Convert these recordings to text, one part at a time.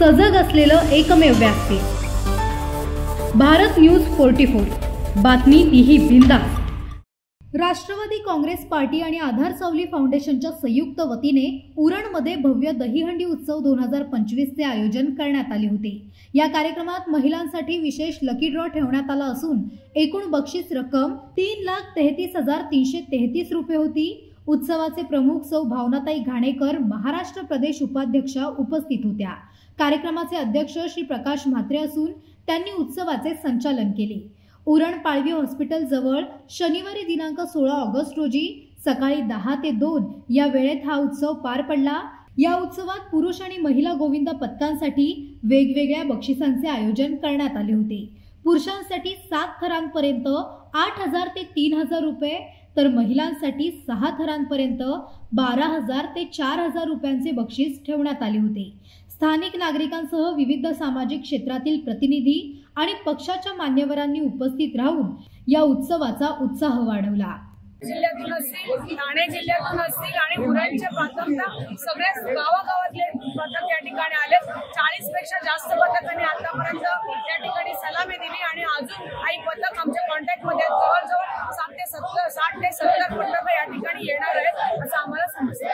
सजग असलेलं एकमेव व्यासपीठ भारत न्यूज 44, बातमी तीही बिंदास। राष्ट्रवादी काँग्रेस पार्टी आणि आधार सावली फाउंडेशनच्या संयुक्त वतीने उरणमध्ये भव्य दहीहंडी उत्सव 2025 चे आयोजन करण्यात आले होते। या कार्यक्रमात महिलांसाठी विशेष लकी ड्रॉ ठेवण्यात आला असून एकूण बक्षीस रक्कम 3,33,333 रुपये होती। उत्सवाचे प्रमुख सौ भावनाताई घाणेकर महाराष्ट्र प्रदेश उपाध्यक्षा उपस्थित होत्या। कार्यक्रमाचे अध्यक्ष श्री प्रकाश म्हात्रे असून त्यांनी उत्सवाचे संचालन केले। उरण पाळवी हॉस्पिटल जवळ शनिवारी दिनांक 16 ऑगस्ट रोजी सकाळी 10 ते 2 या वेळेत हा उत्सव पार पडला। या उत्सवात पुरुष आणि महिला गोविंद पथकांसाठी वेगवेगळ्या बक्षिसांचे आयोजन करण्यात आले होते। पुरुषांसाठी 7 थरांपर्यंत 8,000 ते 3,000 रुपये तर महिलांसाठी 6 थरांपर्यंत 12,000 ते 4,000 रुपयांचे बक्षीस ठेवण्यात आले होते। स्थानिक नागरिकांसह विविध सामाजिक क्षेत्रातील प्रतिनिधी आणि पक्षाच्या मान्यवरांनी उपस्थित राहून या उत्सवाचा उत्साह वाढवला। जिल्ह्यातून असतील, ठाणे जिल्ह्यातून असतील आणि उरणचे पथक सगळ्या गावागावातले पथक या ठिकाणी आले। 40 पेक्षा जास्त पथकांनी आतापर्यंत या ठिकाणी सलामी दिली आणि अजून काही पथक आमच्या कॉन्टॅक्ट मध्ये जवळजवळ 60 ते 70 पथक या ठिकाणी येणार आहेत असं आम्हाला समजतं।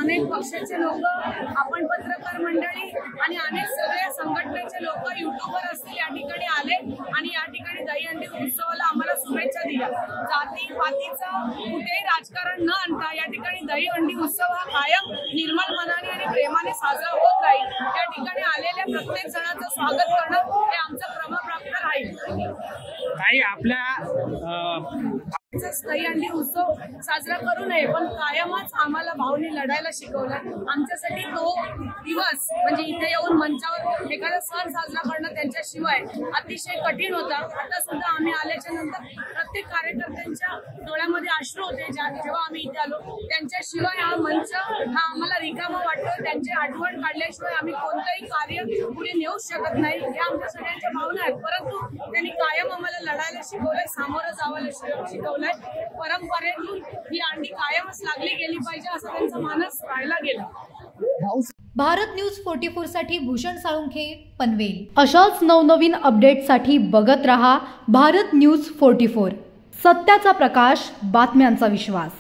अनेक पक्षाचे लोक, आपण पत्रकार मंडळी आणि अनेक सगळ्या संघटनेचे लोक, युट्यूबर असतील या ठिकाणी आले आणि या ठिकाणी दहीहंडी उत्सवाला आम्हाला शुभेच्छा दिल्या। जाती पातीचं कुठेही राजकारण न आणता या ठिकाणी दहीहंडी उत्सव हा कायम निर्मळ मनाने आणि प्रेमाने साजरा होत राहील। या ठिकाणी आलेल्या प्रत्येक जणांचं स्वागत करणं हे आमचं क्रमप्राप्त राहील। काही आपल्या दहीहंडी उत्सव साजरा करू नये पण कायमच आम्हाला भाऊने लढायला शिकवलं। आमच्यासाठी तो दिवस म्हणजे इथे येऊन मंचावर एखादा सण साजरा करणं त्यांच्याशिवाय अतिशय कठीण होता। आता सुद्धा आम्ही आल्याच्या नंतर प्रत्येक कार्यकर्त्यांच्या डोळ्यामध्ये अश्रू होते जेव्हा आम्ही इथे आलो। त्यांच्याशिवाय हा मंच हा आम्हाला रिकामा वाटतो। त्यांची आठवण काढल्याशिवाय आम्ही कोणतंही कार्य पुढे नेऊ शकत नाही। या आमच्या सगळ्यांच्या भावना आहेत, परंतु त्यांनी कायम आम्हाला लढायला शिकवलंय, सामोरं जावायला शिकवलंय। परंपरेतून ही अंडी कायमच लागली गेली पाहिजे असं त्यांचा मानस राहिला गेला। भारत न्यूज 44 साठी भूषण साळुंखे, पनवेल। अशाच नवनवीन अपडेटसाठी बघत रहा भारत न्यूज 44, सत्याचा प्रकाश, बातम्यांचा विश्वास।